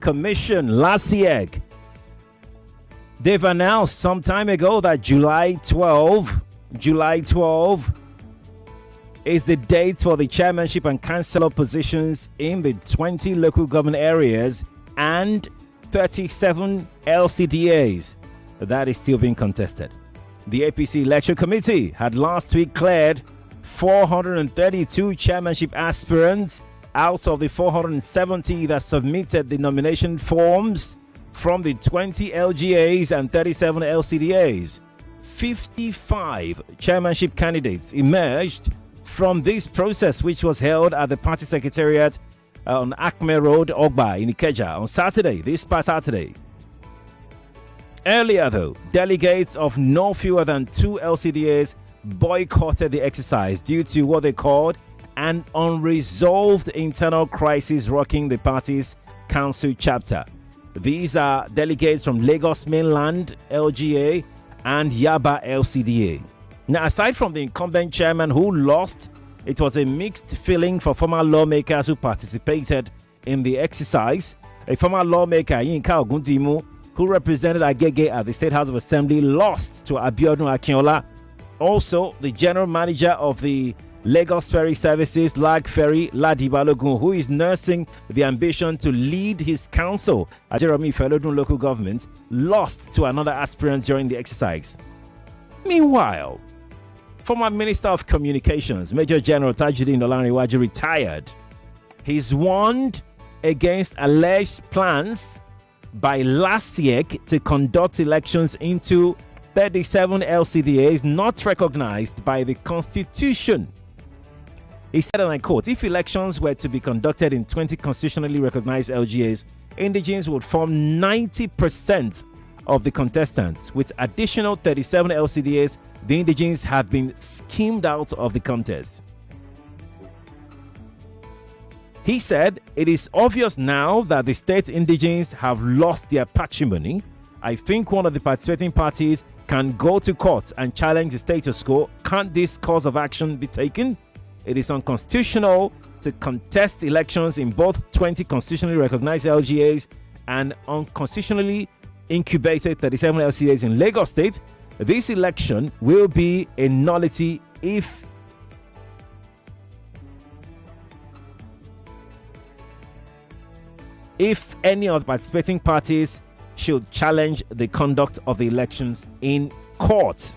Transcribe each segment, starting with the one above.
Commission, LASIEC, they've announced some time ago that July 12 is the date for the chairmanship and councillor positions in the 20 local government areas and 37 LCDAs. That is still being contested. The APC Electoral Committee had last week cleared 432 chairmanship aspirants out of the 470 that submitted the nomination forms from the 20 LGAs and 37 LCDAs. 55 chairmanship candidates emerged from this process, which was held at the party secretariat on Acme Road, Ogba in Ikeja on Saturday, this past Saturday. Earlier, though, delegates of no fewer than 2 LCDAs boycotted the exercise due to what they called an unresolved internal crisis rocking the party's council chapter. These are delegates from Lagos Mainland LGA and Yaba LCDA. Now, aside from the incumbent chairman who lost, it was a mixed feeling for former lawmakers who participated in the exercise. A former lawmaker, Yinka Ogundimu, who represented Agege at the State House of Assembly, lost to Abiodun Akinola. Also, the general manager of the Lagos Ferry Services, Lag Ferry, Ladi Balogun, who is nursing the ambition to lead his council at Jeremy Felodun local government, lost to another aspirant during the exercise. Meanwhile, former Minister of Communications, Major General Tajuddin Olaniwaju, retired. He's warned against alleged plans by LASIEC to conduct elections into 37 LCDAs not recognized by the Constitution. He said, and I quote, if elections were to be conducted in 20 constitutionally recognized LGAs, indigenes would form 90% of the contestants. With additional 37 LCDAs, the indigenes have been skimmed out of the contest. He said, it is obvious now that the state indigenes have lost their patrimony. I think one of the participating parties can go to court and challenge the status quo. Can't this course of action be taken? It is unconstitutional to contest elections in both 20 constitutionally recognized LGAs and unconstitutionally incubated 37 LCAs in Lagos State. This election will be a nullity if any of the participating parties should challenge the conduct of the elections in court.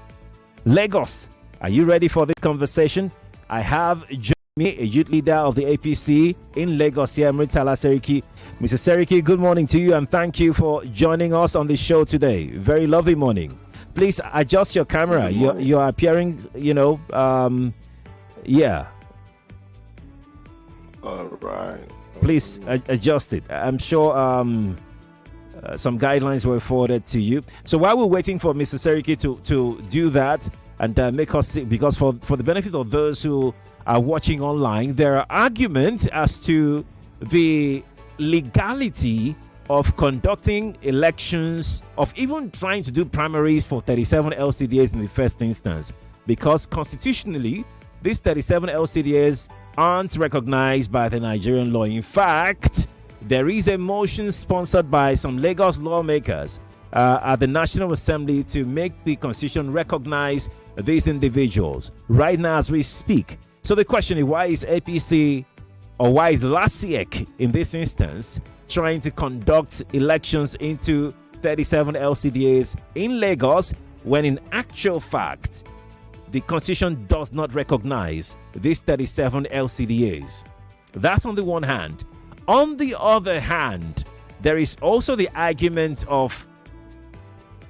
Lagos, are you ready for this conversation? I have joined me a youth leader of the APC in Lagos here, Muritala Seriki. Mr. Seriki, good morning to you and thank you for joining us on the show today. Very lovely morning. Please adjust your camera. You're appearing, yeah. All right. Please adjust it. I'm sure some guidelines were forwarded to you. So while we're waiting for Mr. Seriki to do that and make us see, because for the benefit of those who are watching online, there are arguments as to the legality of conducting elections, of even trying to do primaries for 37 LCDAs in the first instance, because constitutionally, these 37 LCDAs aren't recognized by the Nigerian law. In fact, there is a motion sponsored by some Lagos lawmakers at the National Assembly to make the Constitution recognize these individuals right now as we speak. So the question is, why is APC or why is LASIEC in this instance trying to conduct elections into 37 LCDAs in Lagos when in actual fact the Constitution does not recognize these 37 LCDAs? That's on the one hand. On the other hand, there is also the argument of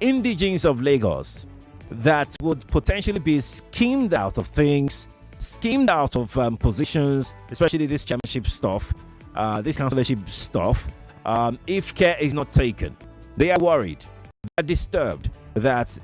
indigenes of Lagos that would potentially be schemed out of things, schemed out of positions, especially this chairmanship stuff, this councillorship stuff, if care is not taken. They are worried, they're disturbed that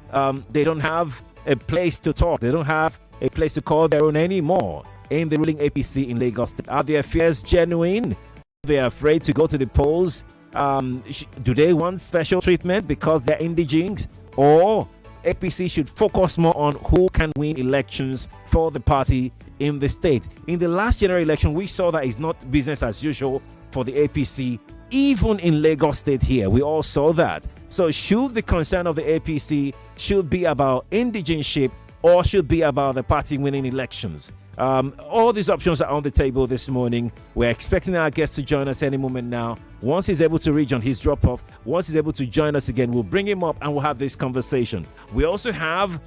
they don't have a place to talk, they don't have a place to call their own anymore in the ruling APC in Lagos. Are their fears genuine? They're afraid to go to the polls. Do they want special treatment because they're indigenes? Or APC should focus more on who can win elections for the party in the state? In the last general election, we saw that it's not business as usual for the APC even in Lagos State here. We all saw that. So should the concern of the APC should be about indigenship or should be about the party winning elections? All these options are on the table this morning. We're expecting our guest to join us any moment now. Once he's able to reach on his drop-off, once he's able to join us again, we'll bring him up and we'll have this conversation. We also have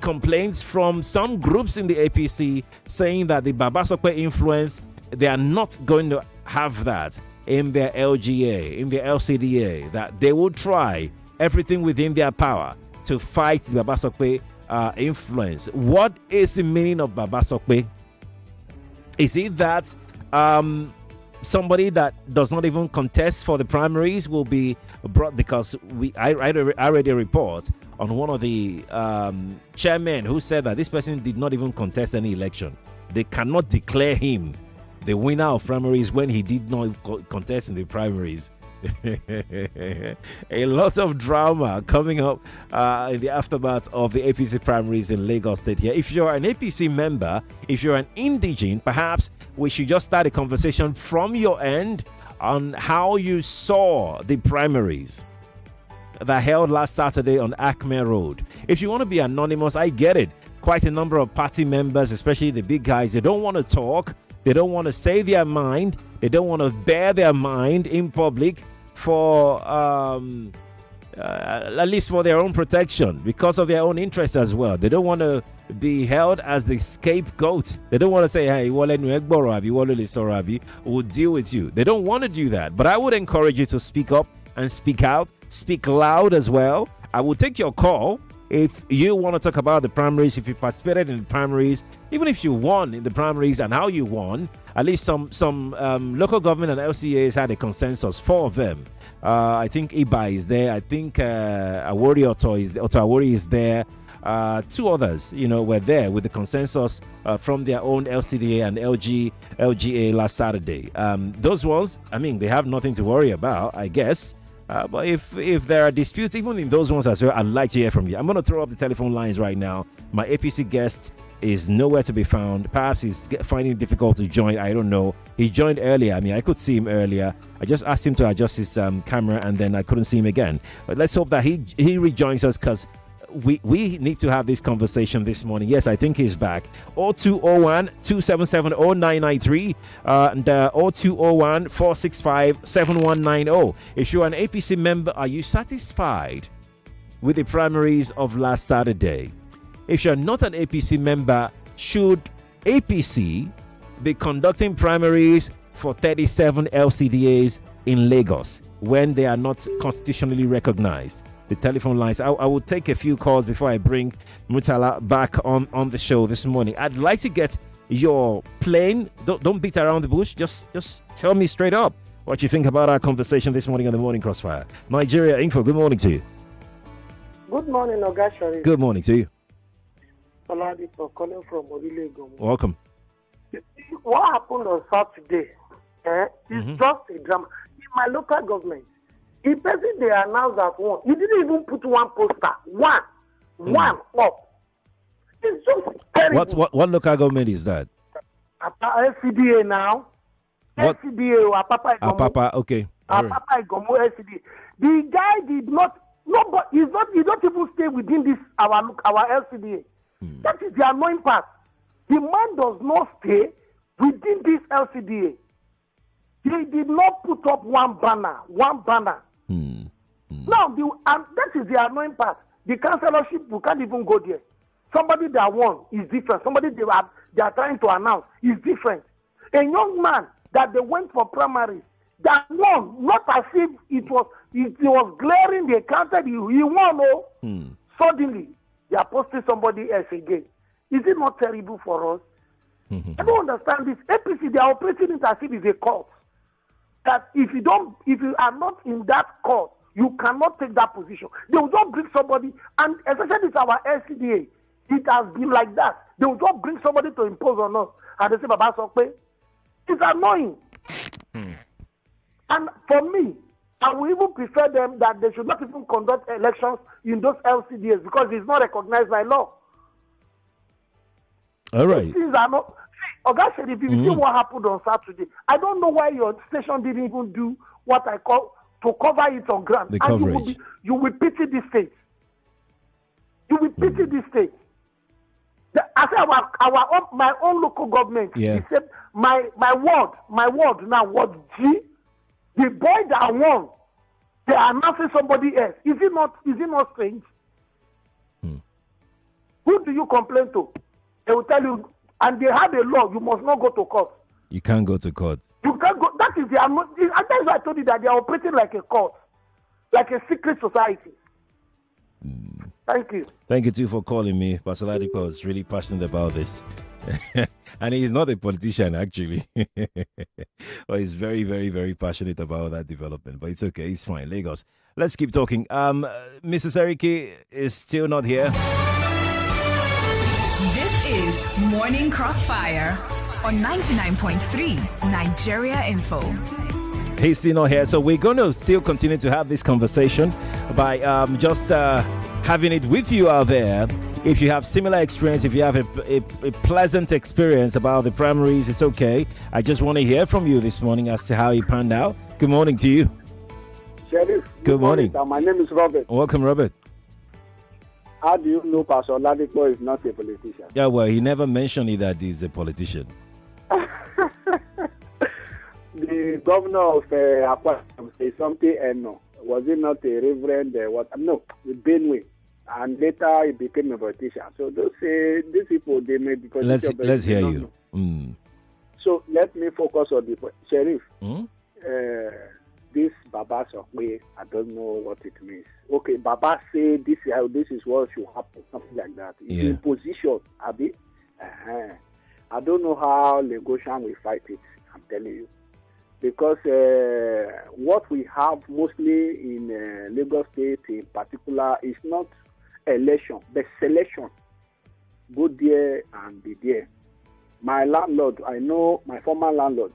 complaints from some groups in the APC saying that the Babasokwe influence, they are not going to have that in their LGA, in their LCDA, that they will try everything within their power to fight the Babasokwe influence. What is the meaning of Babasokwe? Is it that somebody that does not even contest for the primaries will be brought? Because I read a report on one of the chairmen who said that this person did not even contest any election. They cannot declare him the winner of primaries when he did not contest in the primaries. A lot of drama coming up in the aftermath of the APC primaries in Lagos State here. If you're an APC member, if you're an indigent, perhaps we should just start a conversation from your end on how you saw the primaries that held last Saturday on Acme Road. If you want to be anonymous, I get it. Quite a number of party members, especially the big guys, they don't want to talk. They don't want to say their mind. They don't want to bear their mind in public for at least for their own protection, because of their own interests as well. They don't want to be held as the scapegoat. They don't want to say, hey, we'll deal with you. They don't want to do that. But I would encourage you to speak up and speak out, speak loud as well. I will take your call. If you want to talk about the primaries, if you participated in the primaries, even if you won in the primaries and how you won, at least some local government and LCAs had a consensus. 4 of them. I think Iba is there. I think Awori Awori is there. 2 others, were there with the consensus from their own LCDA and LGA last Saturday. Those ones, they have nothing to worry about, I guess. But if there are disputes, even in those ones as well, I'd like to hear from you. I'm going to throw up the telephone lines right now. My APC guest is nowhere to be found. Perhaps he's finding it difficult to join. I don't know. He joined earlier. I could see him earlier. I just asked him to adjust his camera, and then I couldn't see him again. But let's hope that he rejoins us, because we need to have this conversation this morning. Yes, I think he's back. 0201 277 0993 and 0201 465 7190. If you're an APC member, are you satisfied with the primaries of last Saturday? If you're not an APC member, should APC be conducting primaries for 37 LCDAs in Lagos when they are not constitutionally recognized? The telephone lines. I will take a few calls before I bring Muritala back on the show this morning. I'd like to get your plain. Don't beat around the bush. Just tell me straight up what you think about our conversation this morning on the Morning Crossfire. Nigeria Info. Good morning to you. Good morning, Ogashari. Good morning to you. Oladejo calling from Oladejo. Welcome. What happened on Saturday? It's just a drama in my local government. The person they announced that won, he didn't even put one poster. One up. It's just terrible. What local government is that? LCDA now. What? LCDA or Apapa, okay. Apapa Igomo LCDA. The guy did not. No, but he don't even stay within this our LCDA. That is the annoying part. The man does not stay within this LCDA. He did not put up one banner. Now, that is the annoying part. The councillorship, you can't even go there. Somebody that won is different. Somebody they are trying to announce is different. A young man that they went for primaries, that won, not as if it was glaring, they counted, he won, Suddenly, they are posting somebody else again. Is it not terrible for us? I don't understand this. APC, they are operating it as if it's a cult. That if you are not in that court, you cannot take that position. They will just bring somebody, and especially with our LCDA, it has been like that. They will just bring somebody to impose on us, and they say, Baba Sokpe. It's annoying. And for me, I would even prefer them that they should not even conduct elections in those LCDAs because it's not recognized by law. All right. These things are not. Oga said, if you see what happened on Saturday, I don't know why your station didn't even do what I call to cover it on ground. The and coverage. you will pity the state. You will pity the state. I say my own local government. Yeah. He said my word now was G. The boy that won, they are announcing somebody else. Is it not strange? Who do you complain to? They will tell you, and they have a law. You must not go to court. You can't go to court. You can't go. That is that's why I told you that they are operating like a court, like a secret society. Thank you. Thank you too for calling me. Pastor Oladejo is really passionate about this. And he's not a politician, actually. But he's very, very, very passionate about that development. But it's okay. It's fine. Lagos. Let's keep talking. Mr. Seriki is still not here. This is Morning Crossfire on 99.3 Nigeria Info. He's still not here, so we're going to still continue to have this conversation by just having it with you out there. If you have similar experience, if you have a pleasant experience about the primaries, it's okay. I just want to hear from you this morning as to how it panned out. Good morning to you. Sheriff, good morning. My name is Robert. Welcome, Robert. How do you know Pastor Oladejo is not a politician? Yeah, well, he never mentioned it that he's a politician. The governor of Akwa said something, and no, was it not a reverend? No, Benue, and later he became a politician. So these people they may because let's hear you. So let me focus on the sheriff. This Baba Sokwe, I don't know what it means. Okay, Baba say this is what should happen, something like that. It's in position, Abi. I don't know how Lagosian will fight it. I'm telling you. Because what we have mostly in Lagos State in particular is not election, but selection. Go there and be there. My landlord, I know my former landlord,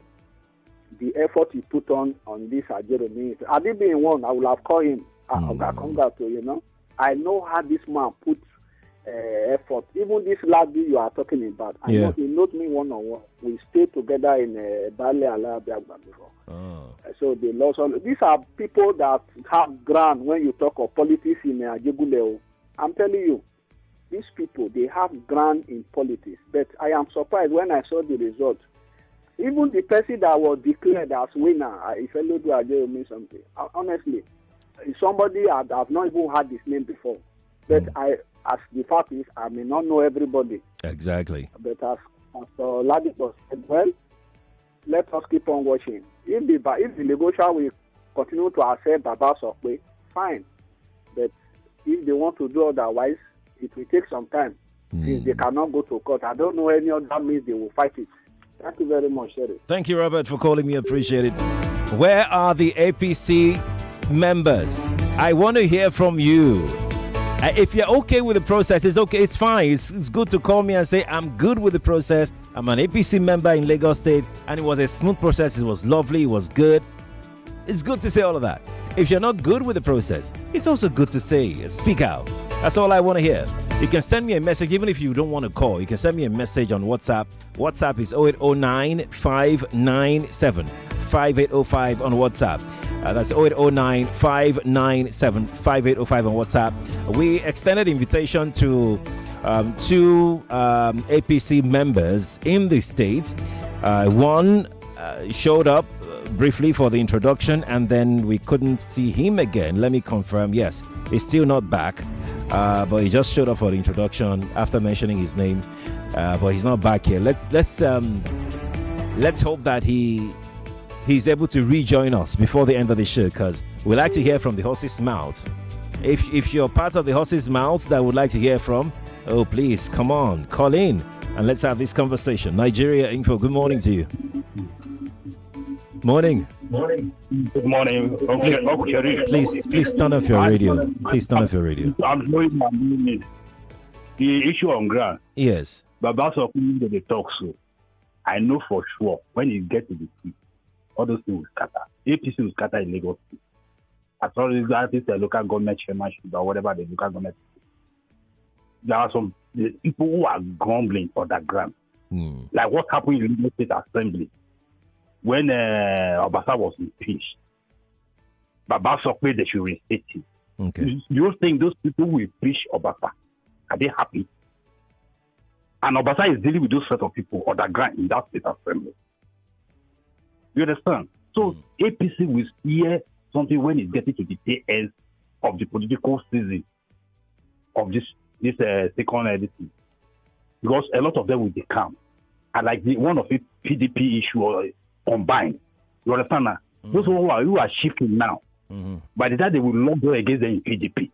the effort he put on this Ajero means. Had it been one, I would have called him. I know how this man put effort. Even this lad you are talking about, I know he knows me one-on-one. We stayed together in Bale Alabiagba before. So they lost all. These are people that have ground when you talk of politics in Ajeguleo. I'm telling you, these people, they have ground in politics. But I am surprised when I saw the result. Even the person that was declared as winner, if I know do Ajero mean something. Honestly, somebody I've not even heard his name before. But as the fact is, I may not know everybody. Exactly. But as Oladejo said, well, let us keep on watching. If the negotiation will continue to accept Baba Sokwe, fine. But if they want to do otherwise, it will take some time. Since they cannot go to court, I don't know any other means they will fight it. Thank you very much, Sheriff. Thank you, Robert, for calling me. Appreciate it. Where are the APC members? I want to hear from you. If you're okay with the process, it's okay. It's fine. It's good to call me and say, I'm good with the process. I'm an APC member in Lagos State, and it was a smooth process. It was lovely. It was good. It's good to say all of that. If you're not good with the process, it's also good to say, speak out. That's all I want to hear. You can send me a message, even if you don't want to call. You can send me a message on WhatsApp. WhatsApp is 0809 597 5805 on WhatsApp. That's 0809 597 5805 on WhatsApp. We extended invitation to two APC members in the state. One showed up briefly for the introduction, and then we couldn't see him again. Let me confirm. Yes, he's still not back, but he just showed up for the introduction after mentioning his name, but he's not back here. Let's hope that he's able to rejoin us before the end of the show, because we like to hear from the horse's mouth. If you're part of the horse's mouth that would like to hear from, oh please come on, call in and let's have this conversation. Nigeria Info, good morning to you. Morning. Good morning. Please turn off your radio. Please turn off your radio. I'm knowing my name is the issue on ground. Yes. But that's what they talk so. I know for sure when you get to the seat, all those things will scatter. APC will scatter in Lagos. As far as that is the local government chairmanship or whatever the local government. There are some people who are grumbling on that ground. Like what happened in the State Assembly when Obasa was impeached. Baba Sokwe, they should reinstate him. Okay. You think those people will preach Obasa? Are they happy? And Obasa is dealing with those set of people on the ground in that state assembly. You understand? So APC will hear something when it's getting to the tail end of the political season of this second edition. Because a lot of them will become. And like the one of the PDP issue or combined. You understand now? Those who are shifting now, by the time they will not go against them in PDP,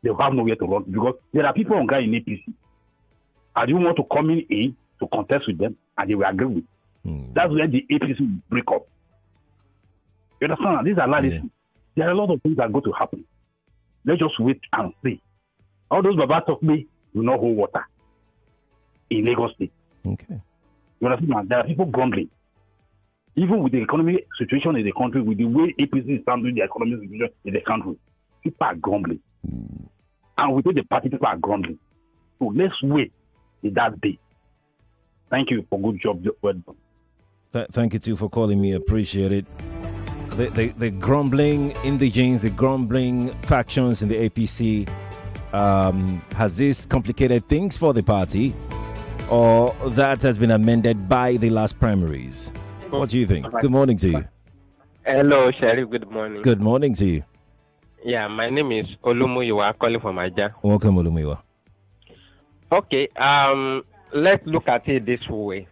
they will have nowhere to run because there are people on ground in APC. And you want to come in to contest with them, and they will agree with. That's where the APC will break up. You understand? These are analysis. Yeah. There are a lot of things that are going to happen. Let's just wait and see. All those Baba talk me will not hold water in Lagos State. Okay. You understand? There are people grumbling. Even with the economic situation in the country, with the way APC is handling the economic situation in the country, people are grumbling. And within the party, people are grumbling. So let's wait till that day. Thank you for good job. Well done. Thank you too for calling me. Appreciate it. The grumbling indigenes, the grumbling factions in the APC, has this complicated things for the party, or that has been amended by the last primaries? What do you think? Good morning to you. Hello, Sheriff. Good morning. Good morning to you. Yeah, my name is Olumuyiwa, calling from Aja. Welcome, Olumuyiwa. Okay, let's look at it this way.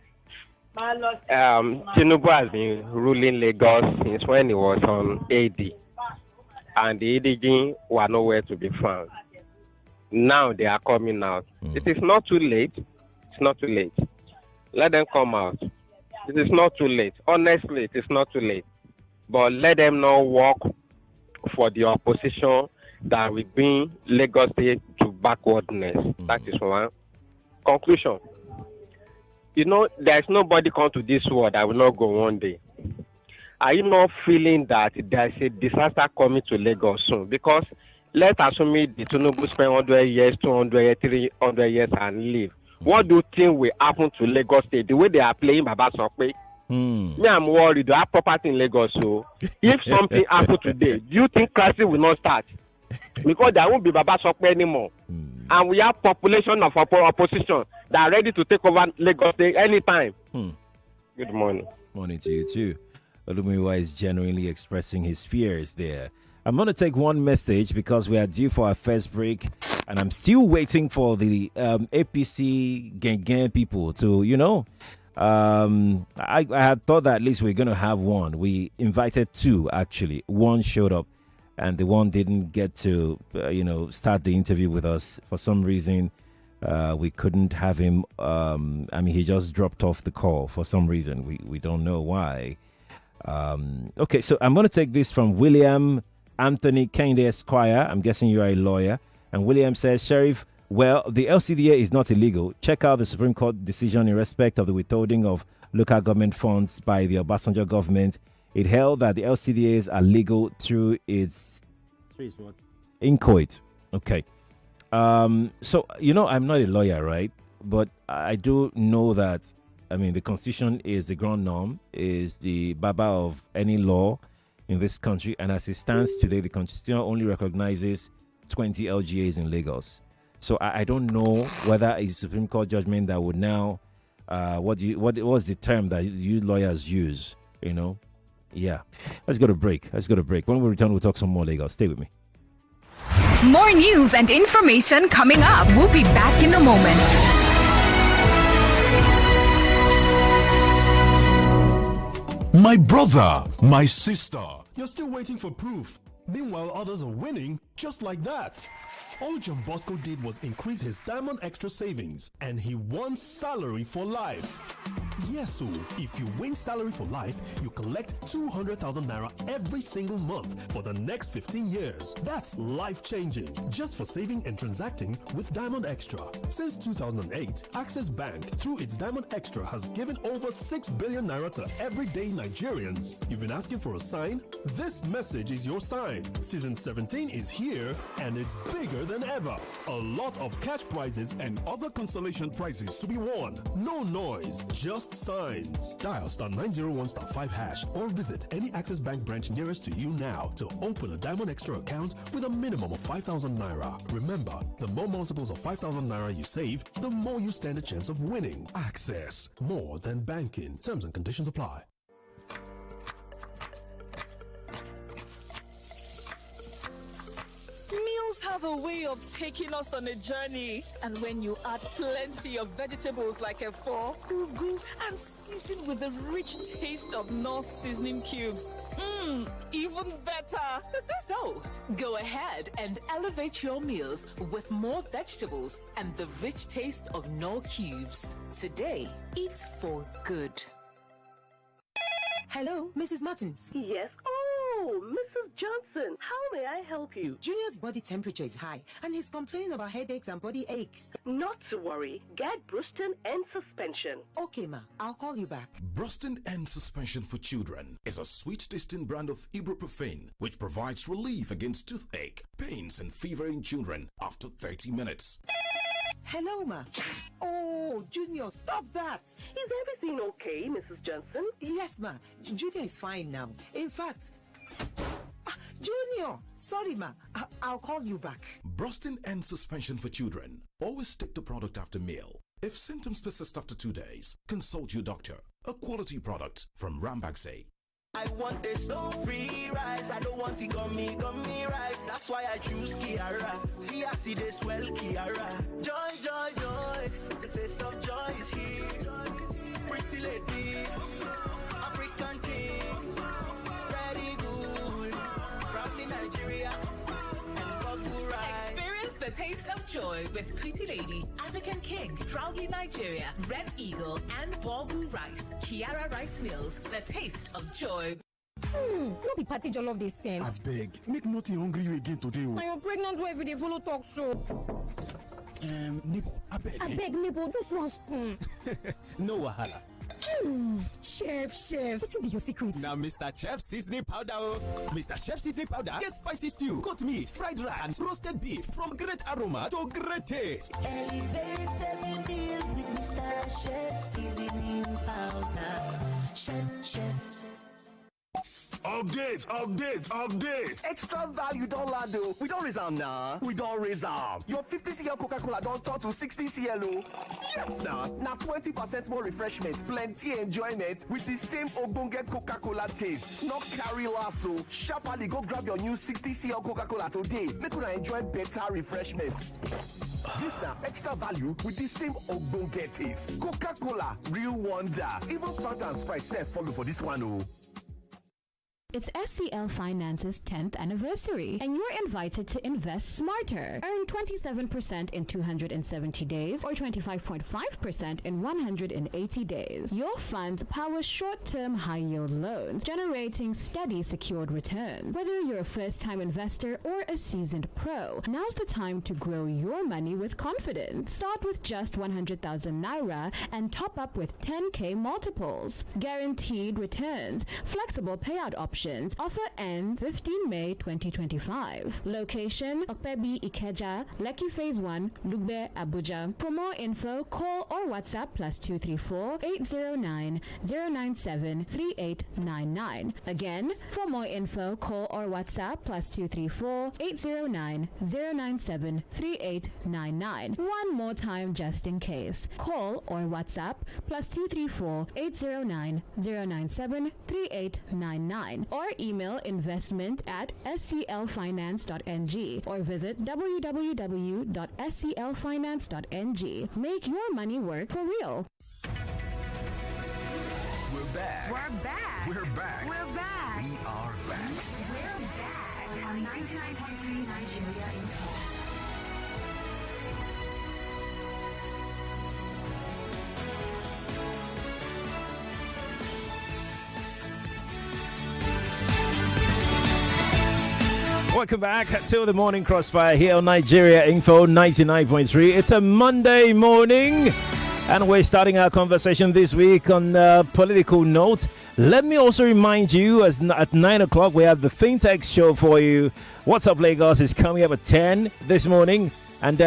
Tinubu has been ruling Lagos since when he was on AD, and the ADG were nowhere to be found. Now they are coming out. It is not too late. It's not too late. Let them come out. It is not too late. Honestly, it is not too late. But let them not work for the opposition that will bring Lagos State to backwardness. That is one. Conclusion. You know, there is nobody come to this world that will not go one day. Are you not feeling that there is a disaster coming to Lagos soon? Because let's assume the Tinubu spend 100 years, 200 years, 300 years and leave. What do you think will happen to Lagos State? The way they are playing Baba Sokwe? Me, I'm worried. Do I have property in Lagos? So if something happens today, do you think crisis will not start? Because there won't be Baba Sokwe anymore. And we have population of opposition that are ready to take over Lagos State anytime. Good morning. Morning to you too. Olumuyiwa is genuinely expressing his fears there. I'm going to take one message because we are due for our first break, and I'm still waiting for the APC gang people to, I had thought that at least we're going to have one. We invited two, actually. One showed up, and the one didn't get to, start the interview with us. For some reason, we couldn't have him. He just dropped off the call for some reason. We don't know why. Okay, so I'm going to take this from William Anthony Kende Esquire. I'm guessing you are a lawyer. And William says, Sheriff, well, the LCDA is not illegal. Check out the Supreme Court decision in respect of the withholding of local government funds by the Obasanjo government. It held that the LCDAs are legal through its inchoate. Okay. So, I'm not a lawyer, right? But I do know that, the Constitution is the ground norm, is the baba of any law in this country. And as it stands today, the Constitution only recognizes 20 LGAs in Lagos. So I don't know whether it's a Supreme Court judgment that would now, what was the term that you lawyers use, Yeah. Let's go to break. When we return, we'll talk some more Lagos. Stay with me. More news and information coming up. We'll be back in a moment. My brother, my sister, you're still waiting for proof. Meanwhile, others are winning just like that. All John Bosco did was increase his Diamond Extra savings, and he won salary for life. Yes, so if you win salary for life, you collect 200,000 naira every single month for the next 15 years. That's life-changing, just for saving and transacting with Diamond Extra. Since 2008, Access Bank, through its Diamond Extra, has given over 6 billion naira to everyday Nigerians. You've been asking for a sign? This message is your sign. Season 17 is here, and it's bigger than ever. A lot of cash prizes and other consolation prizes to be won. No noise, just trust signs. Dial *901*5# or visit any Access Bank branch nearest to you now to open a Diamond Extra account with a minimum of 5,000 naira. Remember, the more multiples of 5,000 naira you save, the more you stand a chance of winning. Access, more than banking. Terms and conditions apply. Meals have a way of taking us on a journey, and when you add plenty of vegetables like efo, ugu, and season with the rich taste of North seasoning cubes, even better. So, go ahead and elevate your meals with more vegetables and the rich taste of Knorr cubes. Today, eat for good. Hello, Mrs. Martins. Yes. Oh, Mrs. Johnson, how may I help you? Junior's body temperature is high and he's complaining about headaches and body aches. Not to worry. Get Bruston and suspension. Okay, ma. I'll call you back. Bruston and Suspension for Children is a sweet-tasting brand of ibuprofen which provides relief against toothache, pains, and fever in children after 30 minutes. Hello, ma. Oh, Junior, stop that. Is everything okay, Mrs. Johnson? Yes, ma. Junior is fine now. In fact, Junior, sorry, ma. I'll call you back. Brustin and Suspension for Children. Always take the product after meal. If symptoms persist after 2 days, consult your doctor. A quality product from Rambaxay. I want the soul-free rice. I don't want it gummy rice. That's why I choose Kiara. See, I see this well, Kiara. Joy, joy, joy. The taste of joy is here. Pretty lady, African king, very good. Proudly Nigeria and Bogu rice. Experience the taste of joy with Pretty Lady, African King, Proudly Nigeria, Red Eagle, and Bogu rice. Kiara Rice Mills, the taste of joy. No be party jollof this same. I beg, make nothing hungry you again today. I am pregnant wife they follow talk so. Neighbor, I beg neighbor, just one spoon. No wahala. Chef, what can be your secret? Now, Mr. Chef Seasoning Powder. Mr. Chef Seasoning Powder. Get spicy stew, goat meat, fried rice, and roasted beef from great aroma to great taste. Elevate every meal with Mr. Chef Seasoning Powder. Chef. Update! Extra value don't land though. We don't reserve now. Your 50cl Coca-Cola don't turn to 60cl. Yes now. Now 20% more refreshment, plenty enjoyment with the same Ogbonge Coca-Cola taste. Not carry last though. Sharply go grab your new 60cl Coca-Cola today. Make you enjoy better refreshment. This now extra value with the same Ogbonge taste. Coca-Cola, real wonder. Even Fanta and Sprite self follow for this one oh. It's SCL Finance's 10th anniversary, and you're invited to invest smarter. Earn 27% in 270 days or 25.5% in 180 days. Your funds power short-term high-yield loans, generating steady secured returns. Whether you're a first-time investor or a seasoned pro, now's the time to grow your money with confidence. Start with just 100,000 naira and top up with 10K multiples. Guaranteed returns, flexible payout options. Offer ends 15 May 2025. Location: Okpebi Ikeja, Lekki Phase 1, Lugbe, Abuja. For more info, call or WhatsApp +234 809 097 3899. Again, for more info, call or WhatsApp +234 809 097 3899. One more time just in case. Call or WhatsApp +234 809 097 3899. Or email investment@sclfinance.ng or visit www.sclfinance.ng. Make your money work for real. We're back. We are back. We're back on 99.3 Nigeria Info. Welcome back to the Morning Crossfire here on Nigeria Info 99.3. It's a Monday morning and we're starting our conversation this week on a political note. Let me also remind you at 9 o'clock we have the FinTech show for you. What's Up Lagos is coming up at 10 this morning. And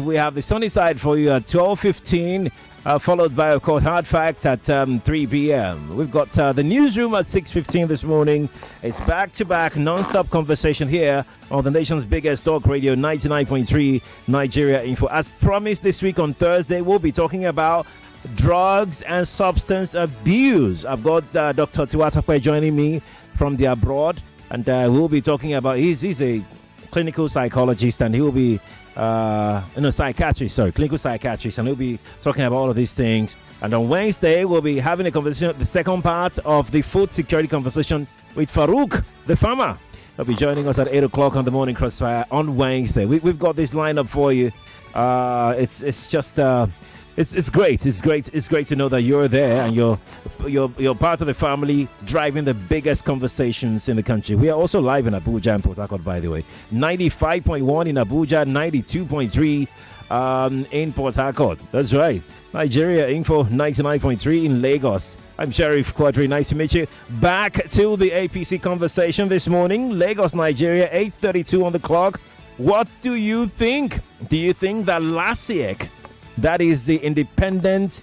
we have the sunny side for you at 12:15. followed by, of course, Hard Facts at 3 p.m. We've got the newsroom at 6:15 this morning. It's back-to-back non-stop conversation here on the nation's biggest talk radio, 99.3 Nigeria Info. As promised this week on Thursday, we'll be talking about drugs and substance abuse. I've got Dr. Tiwatape joining me from the abroad, and we'll be talking about, he's a clinical psychologist, and he will be clinical psychiatrist, and we'll be talking about all of these things. And on Wednesday, we'll be having a conversation, the second part of the food security conversation with Farouk, the farmer. He'll be joining us at 8 o'clock on the morning crossfire on Wednesday. We've got this lineup for you. It's just it's great. It's great to know that you're there and you're part of the family driving the biggest conversations in the country. We are also live in Abuja and Port Harcourt, by the way. 95.1 in Abuja, 92.3 in Port Harcourt. That's right. Nigeria Info, 99.3 in Lagos. I'm Sheriff Quadry. Nice to meet you. Back to the APC conversation this morning. Lagos, Nigeria, 8:32 on the clock. What do you think? Do you think that LASIEC, that is the Independent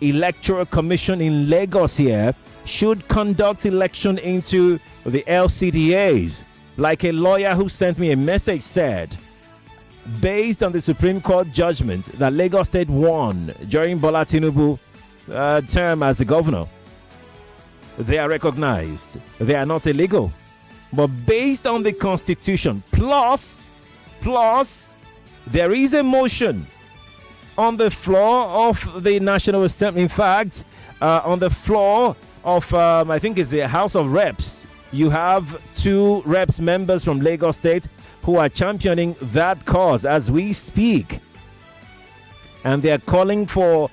Electoral Commission in Lagos here, should conduct election into the LCDAs? Like a lawyer who sent me a message said, based on the Supreme Court judgment that Lagos State won during Bola Tinubu's term as the governor, they are recognized. They are not illegal. But based on the Constitution, plus, there is a motion on the floor of the National Assembly. In fact, on the floor of, I think it's the House of Reps, you have two Reps members from Lagos State who are championing that cause as we speak. And they are calling for,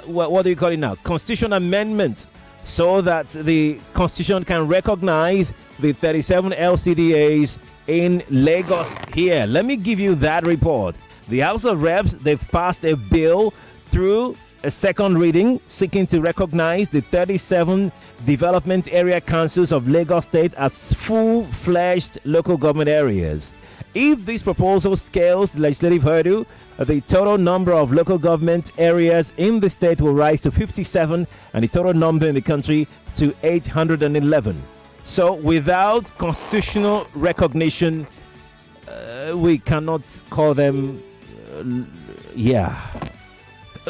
what do you call it now? Constitution amendment, so that the Constitution can recognize the 37 LCDAs in Lagos here. Let me give you that report. The House of Reps, they've passed a bill through a second reading seeking to recognize the 37 development area councils of Lagos State as full-fledged local government areas. If this proposal scales the legislative hurdle, the total number of local government areas in the state will rise to 57 and the total number in the country to 811. So without constitutional recognition, we cannot call them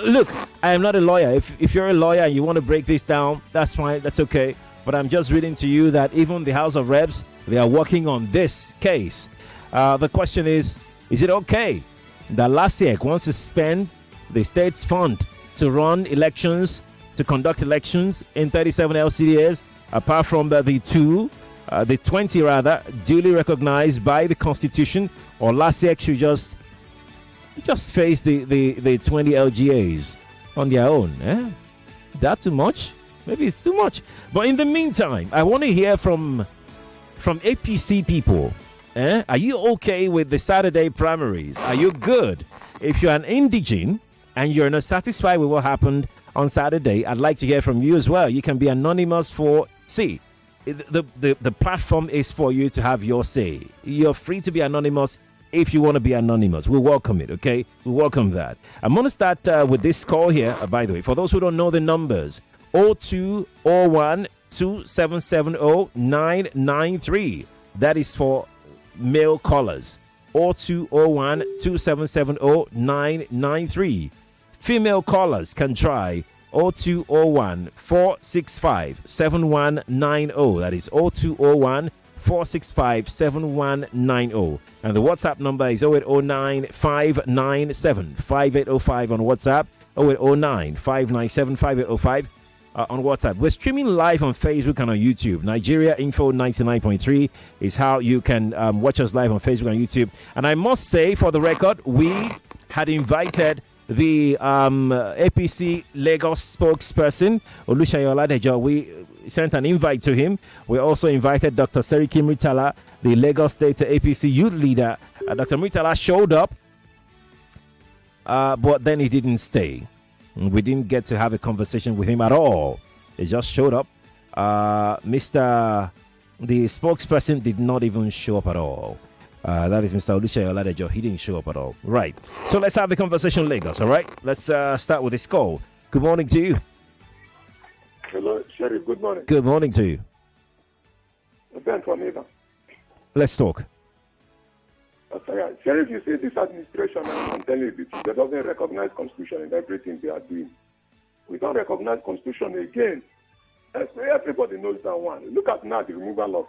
Look, I am not a lawyer. If you're a lawyer and you want to break this down, that's fine, that's okay. But I'm just reading to you that even the House of Reps, they are working on this case. The question is it okay that LASIEC wants to spend the state's fund to run elections, to conduct elections in 37 LCDs, apart from the 20 rather, duly recognized by the Constitution, or LASIEC should just face the 20 LGAs on their own? That too much? Maybe it's too much. But in the meantime, I want to hear from APC people. Are you okay with the Saturday primaries? Are you good? If you're an indigene and you're not satisfied with what happened on Saturday, I'd like to hear from you as well. You can be anonymous the platform is for you to have your say. You're free to be anonymous if you want to be anonymous. We welcome it, okay? We welcome that. I'm going to start with this call here, by the way. For those who don't know the numbers, 0201 2770 993. That is for male callers. 0201 2770 993. Female callers can try 0201 465 7190. That is 0201 465 7190. And the WhatsApp number is 0809 597 5805 on WhatsApp, 0809 597 5805 on WhatsApp. We're streaming live on Facebook and on YouTube. Nigeria Info 99.3 is how you can watch us live on Facebook and YouTube. And I must say, for the record, we had invited the APC Lagos spokesperson, Oluseye Oladejo. We sent an invite to him. We also invited Dr. Seriki Muritala, the Lagos State APC youth leader. Dr. Muritala showed up, but then he didn't stay. We didn't get to have a conversation with him at all. He just showed up. The spokesperson did not even show up at all. That is Mr. Oluseye Oladejo. He didn't show up at all. Right. So let's have the conversation, Lagos. All right. Let's start with this call. Good morning to you. Hello, Sheriff. Good morning. Good morning to you. Ben from Eva. Let's talk. Sheriff, you see this administration, I'm telling you, they doesn't recognize Constitution in everything they are doing. We don't recognize Constitution again. Everybody knows that one. Look at now the removal of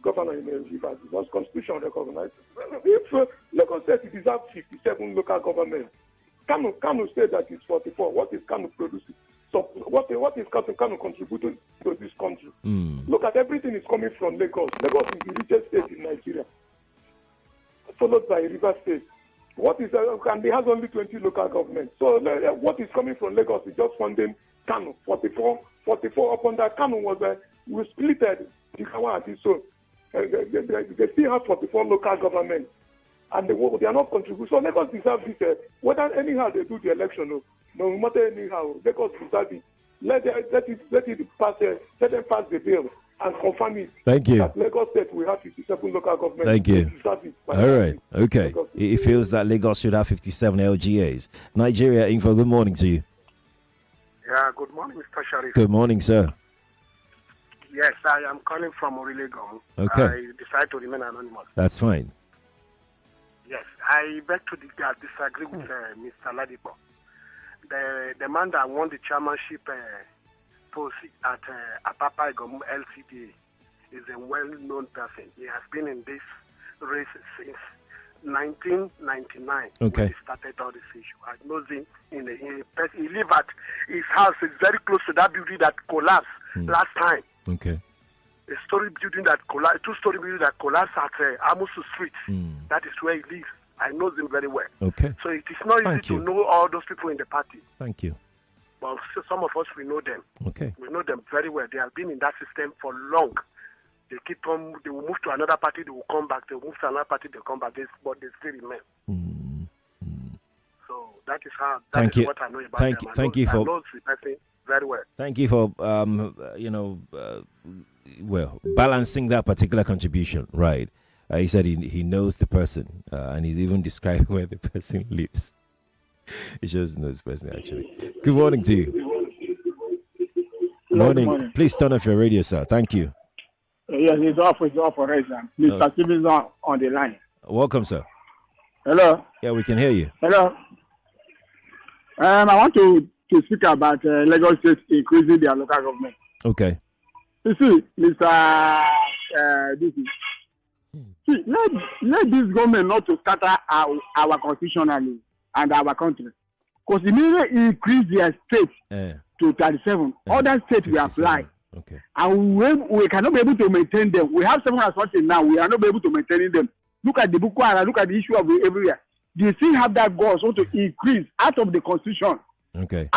governor in Rivers because Constitution recognized. If Lagos State deserves 57 local governments, Kano State that is 44. What is Kano producing? So what is Kano contributing to this country? Look at everything is coming from Lagos. Lagos is the richest state in Nigeria, followed by River State. What is and it has only 20 local governments. So what is coming from Lagos is just funding Kano. 44 upon that Kano was we splitted the Kawati. So they still have 44 local governments, and they are not contributing. So Lagos deserves this. Whether anyhow they do the election, no matter anyhow, Lagos deserves it. Let it pass. Let them pass the bill and confirm it. Thank you. That Lagos State will have 57 local governments. Thank you. All right. Okay. It feels that Lagos should have 57 LGAs. Nigeria Info, good morning to you. Yeah, good morning, Mr. Sharif. Good morning, sir. Yes, I am calling from Orilegon. Okay. I decided to remain anonymous. That's fine. Yes, I beg to disagree with Mr. Ladipo. The man that won the chairmanship post at Apapa Igom LCDA is a well-known person. He has been in this race since 1999. Okay. When he started all this issue. I know him he lives at his house is very close to that building that collapsed last time. Okay. A story building that collapsed, two-story building that collapsed at Amusu Street. That is where he lives. I know him very well. Okay. So it is not easy to know all those people in the party. Thank you. But some of us, we know them. Okay. We know them very well. They have been in that system for long. They keep on, they will move to another party, they will come back. They will move to another party, they will come back. But they still remain. So that is how, that is what I know about them. Thank you for... I know the person very well. Thank you for, balancing that particular contribution, right? He said he knows the person, and he's even described where the person lives. He shows knows the person, actually. Good morning to you. Morning. Please turn off your radio, sir. Thank you. Yes, it's off for reason. Mr. Stevens on the line. Welcome, sir. Hello? Yeah, we can hear you. Hello? I want to speak about Lagos State increasing their local government. Okay. You see, Mr. See, let this government not to scatter our constitution and our country. Because immediately increase their state to 37. Other states will apply. Okay. And we cannot be able to maintain them. We have 7 resources now. We are not able to maintain them. Look at the Boko Haram. Look at the issue of the area. They still have that goal also to increase out of the constitution. Okay.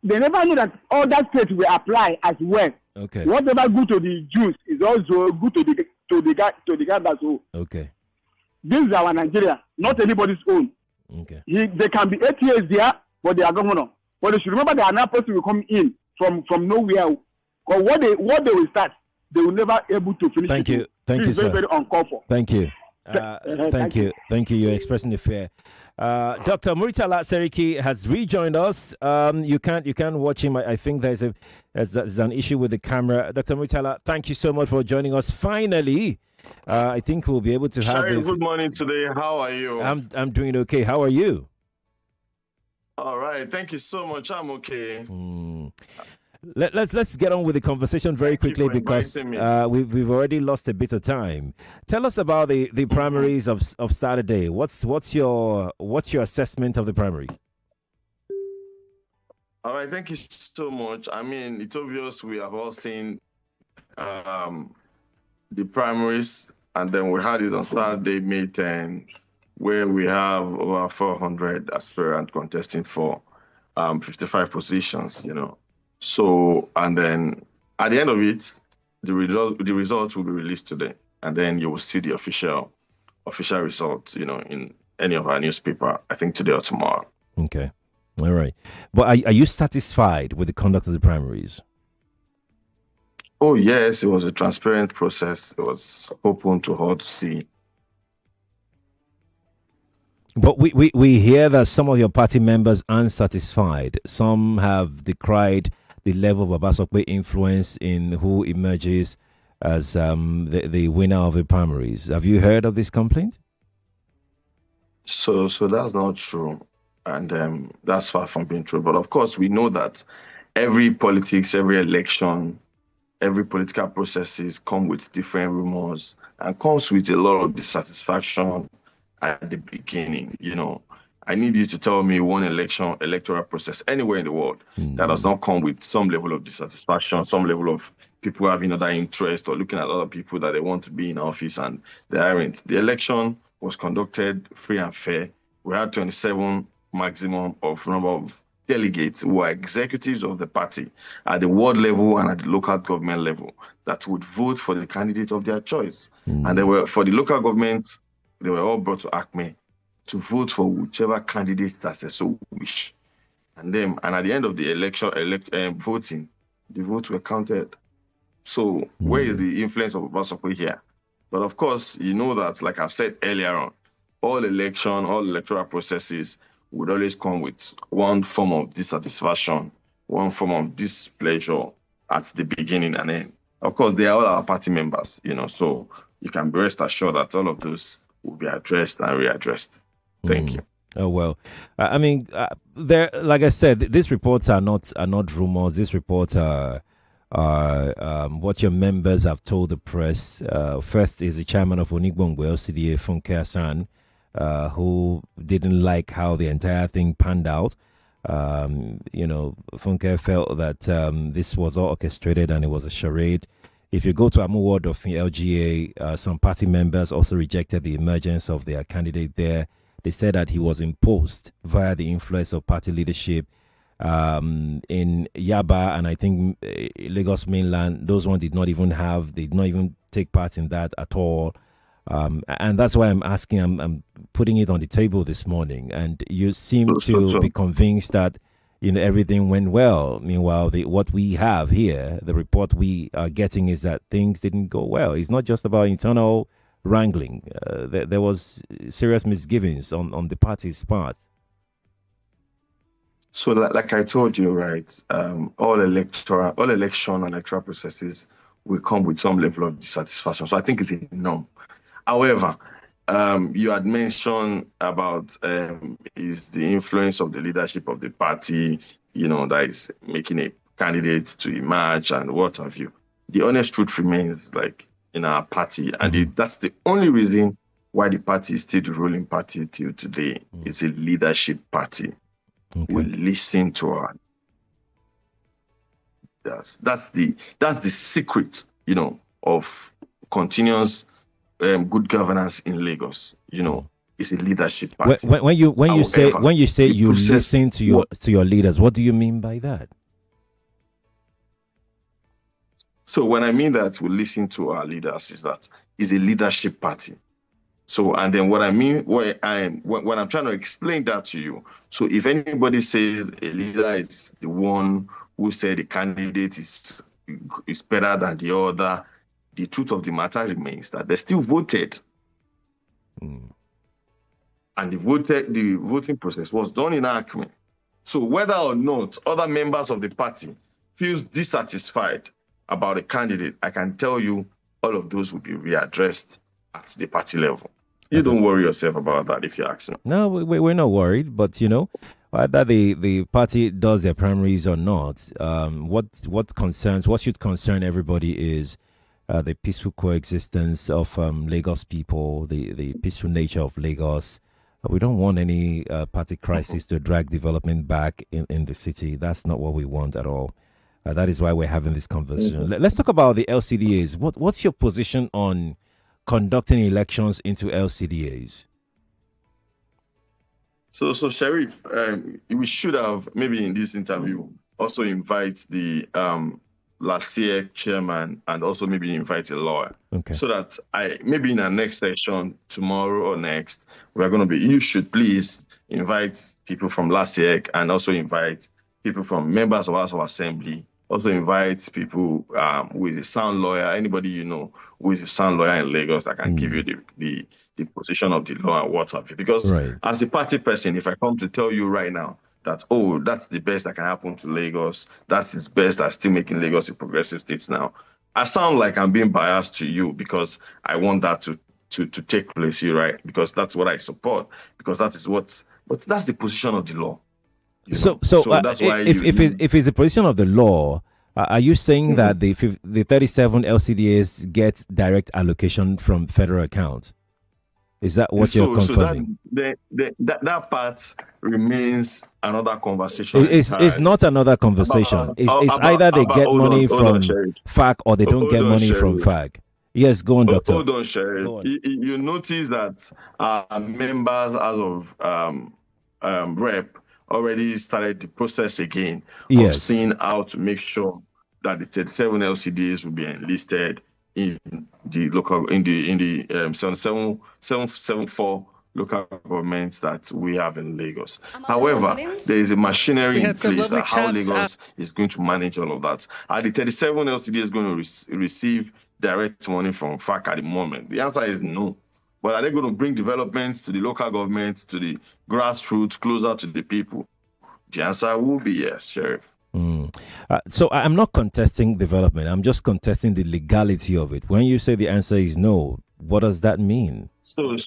They never know that other states will apply as well. Okay. Whatever good to the Jews is also good to the Gabas. Okay. This is our Nigeria, not anybody's own. Okay. They can be 8 years there, but they are governor. But they should remember that another person will come in from nowhere. Because what they will start, they will never able to finish. Thank you. Thank you, sir. Very, very uncalled for. Thank you. Thank you. Thank you. You're expressing the fear. Dr. Muritala Seriki has rejoined us. You can't watch him. I think there's an issue with the camera. Dr. Muritala, thank you so much for joining us. Finally, I think we'll be able to have. Good morning today. How are you? I'm doing okay. How are you? All right. Thank you so much. I'm okay. Let's get on with the conversation very quickly because we've already lost a bit of time. Tell us about the primaries of Saturday. What's your assessment of the primaries? All right, thank you so much. I mean, it's obvious we have all seen the primaries, and then we had it on Saturday, May 10, where we have over 400 aspirants contesting for 55 positions. So, and then at the end of it, the results will be released today, and then you will see the official results, in any of our newspaper, I think today or tomorrow. Okay. All right. But are you satisfied with the conduct of the primaries? Oh, yes. It was a transparent process. It was open to all to see. But we hear that some of your party members aren't satisfied. Some have decried the level of Obasokwe influence in who emerges as the winner of the primaries. Have you heard of this complaint? So that's not true, and that's far from being true. But of course, we know that every politics, every election, every political processes come with different rumors and comes with a lot of dissatisfaction at the beginning. I need you to tell me one electoral process anywhere in the world that does not come with some level of dissatisfaction, some level of people having other interest or looking at other people that they want to be in office and they aren't. The election was conducted free and fair. We had 27 maximum of number of delegates who are executives of the party at the ward level and at the local government level that would vote for the candidate of their choice. And they were, for the local government, they were all brought to ACME to vote for whichever candidate that they so wish. And at the end of the election, voting, the votes were counted. So where is the influence of Obasokwe here? But of course, you know that, like I've said earlier on, all electoral processes would always come with one form of dissatisfaction, one form of displeasure at the beginning and end. Of course, they are all our party members, so you can be rest assured that all of those will be addressed and readdressed. Thank you. Oh, well, I mean, there, like I said, these reports are not rumors. These reports are what your members have told the press. First is the chairman of Onigbongwe LCDA, Funke Hassan, who didn't like how the entire thing panned out. Funke felt that this was all orchestrated and it was a charade. If you go to Amu Ward of LGA, some party members also rejected the emergence of their candidate there. They said that he was imposed via the influence of party leadership in Yaba and I think Lagos mainland. Those ones did not even take part in that at all. And that's why I'm asking, I'm putting it on the table this morning. And you seem to be convinced that, everything went well. Meanwhile, what we have here, the report we are getting is that things didn't go well. It's not just about internal wrangling. There was serious misgivings on the party's part. So, like I told you, right, all election and electoral processes will come with some level of dissatisfaction. So I think it's a norm. However, you had mentioned about is the influence of the leadership of the party, that is making a candidate to emerge and what have you. The honest truth remains, like, in our party, and that's the only reason why the party is still the ruling party till today. It's a leadership party. Okay. We listen to our. That's the secret, of continuous good governance in Lagos. It's a leadership party. When you say you listen to your leaders, what do you mean by that? So when I mean that we listen to our leaders, is that it's a leadership party. So, and then what I mean, when I'm trying to explain that to you, so if anybody says a leader is the one who said the candidate is better than the other, the truth of the matter remains that they still voted. And the voting process was done in ACME. So whether or not other members of the party feel dissatisfied about a candidate, I can tell you all of those will be readdressed at the party level. You don't worry yourself about that if you ask me. No, we're not worried, but whether the party does their primaries or not, what should concern everybody is the peaceful coexistence of Lagos people, the peaceful nature of Lagos. We don't want any party crisis to drag development back in the city. That's not what we want at all. That is why we're having this conversation. Let's talk about the LCDAs. What's your position on conducting elections into LCDAs? So Sheriff, we should have maybe in this interview also invite the last year chairman and also maybe invite a lawyer. Okay. So that maybe in our next session tomorrow or next, you should please invite people from last year and also invite people from members of House of Assembly also invite people who is a sound lawyer, anybody you know who is a sound lawyer in Lagos that can give you the position of the law and what have you. Because as a party person, if I come to tell you right now that, oh, that's the best that can happen to Lagos, that is best that's still making Lagos a progressive state now, I sound like I'm being biased to you because I want that to take place here, right? Because that's what I support, because that is but that's the position of the law. So that's why if it's the position of the law, are you saying that the 37 LCDAs get direct allocation from federal accounts? Is that what you're confirming? So that part remains another conversation. It's not another conversation. It's either they get money from FAC or they don't get money from FAC. Yes, go on, Doctor. Hold on, Sheriff. You notice that members as of rep already started the process again of seeing how to make sure that the 37 LCDs will be enlisted in the local in the 774 local governments that we have in Lagos. However, there is a machinery in place that how Lagos is going to manage all of that. Are the 37 LCD is going to receive direct money from FAC at the moment? The answer is no. But are they going to bring developments to the local governments, to the grassroots, closer to the people? The answer will be yes, Sheriff. So I'm not contesting development. I'm just contesting the legality of it. When you say the answer is no, what does that mean? So if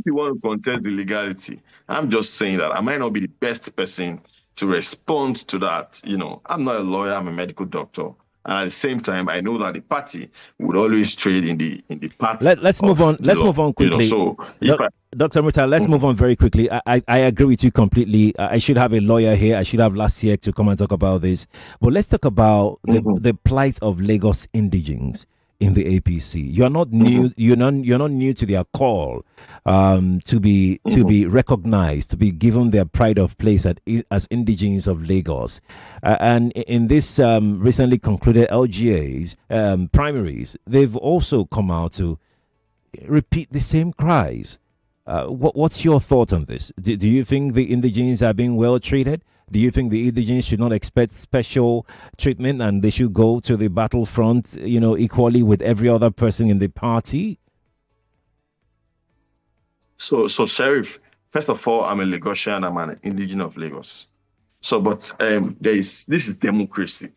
you want to contest the legality, I'm just saying that I might not be the best person to respond to that. I'm not a lawyer. I'm a medical doctor. And at the same time, I know that the party would always trade in the party. Let's move on. Let's move on quickly. Dr. Muritala, let's move on very quickly. I agree with you completely. I should have a lawyer here. I should have Lasiek to come and talk about this. But let's talk about the plight of Lagos indigenes in the APC. You're not new. You're not new to their call to be recognized, to be given their pride of place as indigenes of Lagos. And in this recently concluded LGA's primaries, they've also come out to repeat the same cries. What's your thought on this? Do you think the indigenes are being well treated? Do you think the indigenes should not expect special treatment and they should go to the battlefront, equally with every other person in the party? So Sheriff, first of all, I'm a Lagosian. I'm an indigene of Lagos. But this is democracy,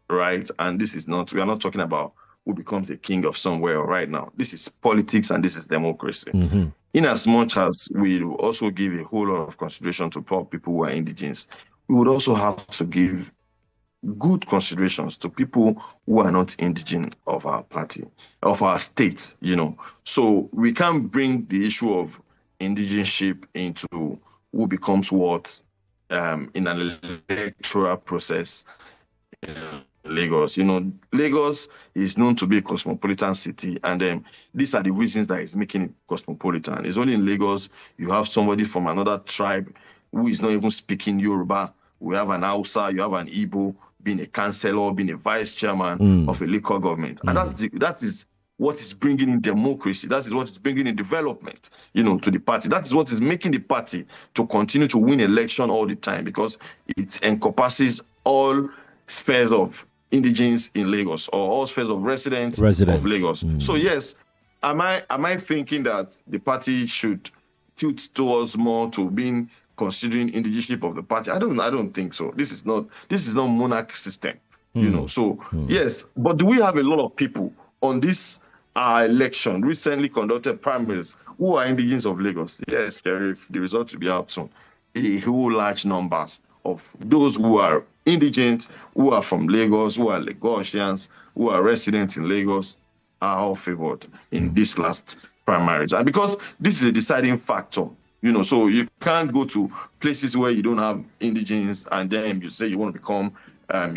right? And we are not talking about who becomes a king of somewhere right now. This is politics and this is democracy. In as much as we will also give a whole lot of consideration to poor people who are indigenes, we would also have to give good considerations to people who are not indigene of our party, of our state, So we can't bring the issue of indigeneship into who becomes what in an electoral process in Lagos. Lagos is known to be a cosmopolitan city, and these are the reasons that it's making it cosmopolitan. It's only in Lagos you have somebody from another tribe who is not even speaking Yoruba. We have an Hausa, you have an Igbo being a councillor, being a vice chairman of a local government. And that is what is bringing in democracy. That is what is bringing in development, to the party. That is what is making the party to continue to win election all the time, because it encompasses all spheres of indigenes in Lagos, or all spheres of residents. Of Lagos. So yes, am I thinking that the party should tilt towards more to being considering indigeneship of the party? I don't think so. This is not monarch system, So yes, but do we have a lot of people on this election, recently conducted primaries, who are indigenes of Lagos? Yes, Sheriff, the results will be out soon. A whole large numbers of those who are indigent, who are from Lagos, who are Lagosians, who are residents in Lagos, are all favored in this last primaries. And because this is a deciding factor, so you can't go to places where you don't have indigenes and then you say you want to become,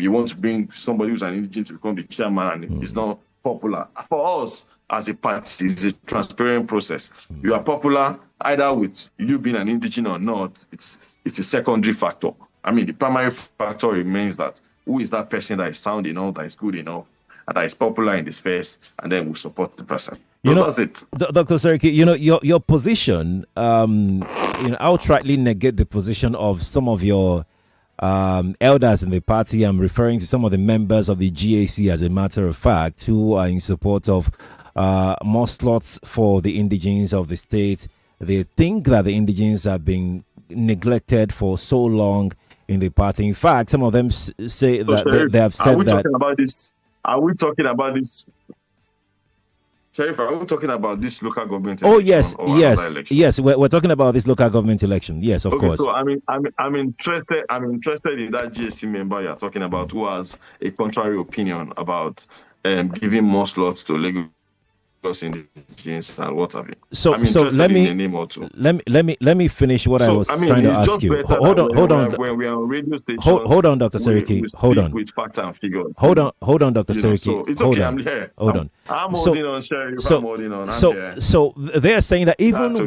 you want to bring somebody who's an indigene to become the chairman, and it's not popular. For us as a party, it's a transparent process. You are popular either with you being an indigene or not. It's a secondary factor. I mean, the primary factor remains that who is that person that is sound enough, that is good enough, and that is popular in the space, and then we support the person. That's it. Dr. Seriki, your position, outrightly negate the position of some of your elders in the party. I'm referring to some of the members of the GAC, as a matter of fact, who are in support of more slots for the indigenes of the state. They think that the indigenes have been neglected for so long in the party. In fact, some of them say that they have said that. Are we talking about this? Are we talking about this? Sheriff, are we talking about this local government election? Oh yes. We're talking about this local government election. Yes, of course. So I'm interested in that GSC member you're talking about, who has a contrary opinion about giving more slots to Lagos indigenes and what have you. So let me finish what I was trying to ask you. Hold on. When we are on radio stations, hold on, Dr. Seriki. Hold on. With facts and figures. Hold on, Dr. Seriki. So it's okay. I'm here. Hold on. I'm holding on, Sheriff. I'm holding on. So they're saying that even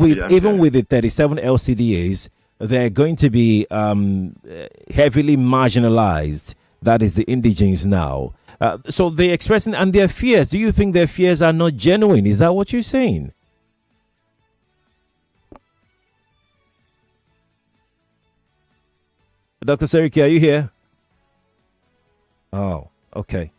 with the 37 LCDAs, they're going to be heavily marginalized. That is the indigenes now. So they're expressing and their fears. Do you think their fears are not genuine? Is that what you're saying? Dr. Seriki, are you here? Oh, okay.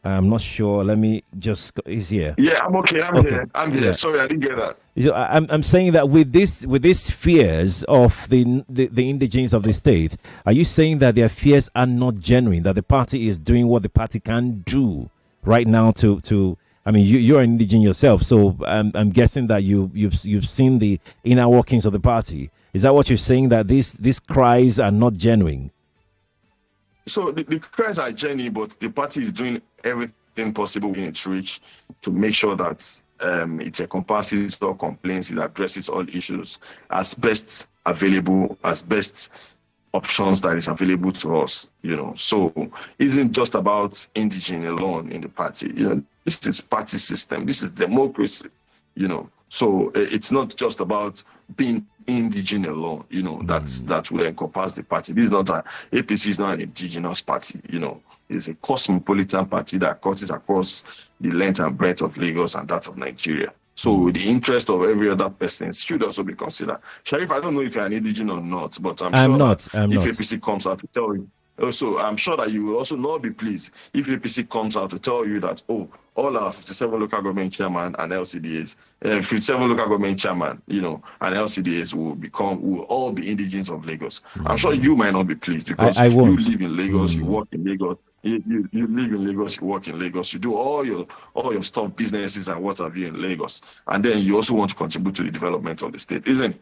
I'm not sure. Let me just. He's here. Yeah, I'm okay. I'm here. Yeah. Sorry, I didn't get that. I'm saying that with these fears of the indigenes of the state, are you saying that their fears are not genuine? That the party is doing what the party can do right now to I mean, you're an indigene yourself, so I'm guessing that you've seen the inner workings of the party. Is that what you're saying? That these cries are not genuine? So the cries are genuine, but the party is doing everything possible within its reach to make sure that it encompasses all complaints, it addresses all issues as best available, as best options that is available to us. So it isn't just about indigene alone in the party. This is party system. This is democracy. So it's not just about being indigene alone, that will encompass the party. This is not APC is not an indigenous party, it's a cosmopolitan party that cuts across the length and breadth of Lagos and that of Nigeria. So the interest of every other person should also be considered. Sharif, I don't know if you're an indigene or not, but I'm sure if APC comes out to tell you. Also, I'm sure that you will also not be pleased if APC comes out to tell you that, all our 57 local government chairman and LCDAs, 57 local government chairman, and LCDAs will all be indigenes of Lagos. Mm-hmm. I'm sure you might not be pleased because you live in Lagos, you work in Lagos, you live in Lagos, you work in Lagos, you do all your stuff, businesses and what have you in Lagos, and then you also want to contribute to the development of the state, isn't it?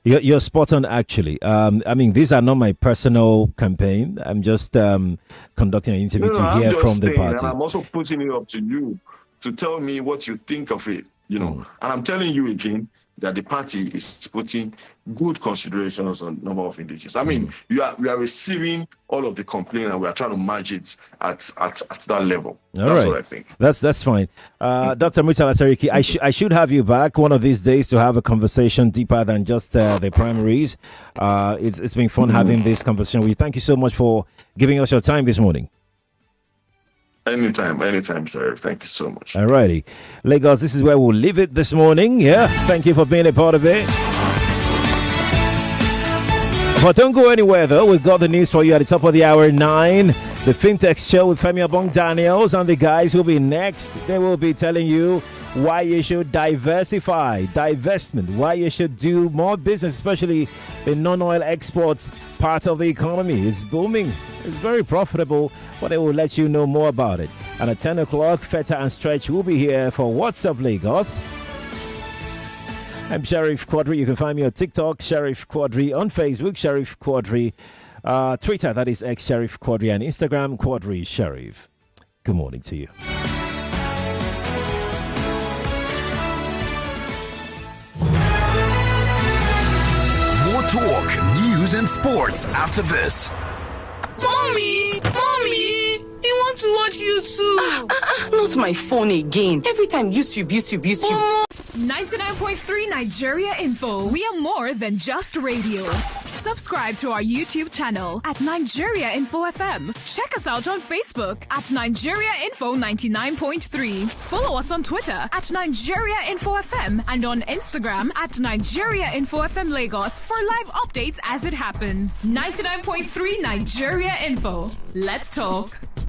You're spot on, actually. I mean, these are not my personal campaign. I'm just conducting an interview to hear from the party. I'm also putting it up to you to tell me what you think of it, And I'm telling you again that the party is putting good considerations on number of indigenes. I mean, we are receiving all of the complaint and we are trying to manage it at that level. That's what I think. That's fine. Dr. Muritala Seriki, I should have you back one of these days to have a conversation deeper than just the primaries. It's been fun having this conversation with you. Thank you so much for giving us your time this morning. Anytime, Sheriff. Thank you so much. All righty. Lagos, this is where we'll leave it this morning. Yeah. Thank you for being a part of it. But don't go anywhere, though. We've got the news for you at the top of the hour, 9. The FinTech Show with Femi Abong Daniels and the guys will be next. They will be telling you why you should diversify, divestment, why you should do more business, especially the non-oil exports part of the economy. It's booming. It's very profitable, but they will let you know more about it. And at 10 o'clock, Feta and Stretch will be here for What's Up Lagos. I'm Sheriff Quadry. You can find me on TikTok, Sheriff Quadry, on Facebook, Sheriff Quadry, Twitter, that is X Sheriff Quadry, and Instagram, Quadry Sheriff. Good morning to you. More talk, news, and sports after this. Mommy, I want to watch YouTube. Not my phone again. Every time YouTube. 99.3 Nigeria Info. We are more than just radio. Subscribe to our YouTube channel at Nigeria Info FM. Check us out on Facebook at Nigeria Info 99.3. Follow us on Twitter at Nigeria Info FM and on Instagram at Nigeria Info FM Lagos for live updates as it happens. 99.3 Nigeria Info. Let's talk.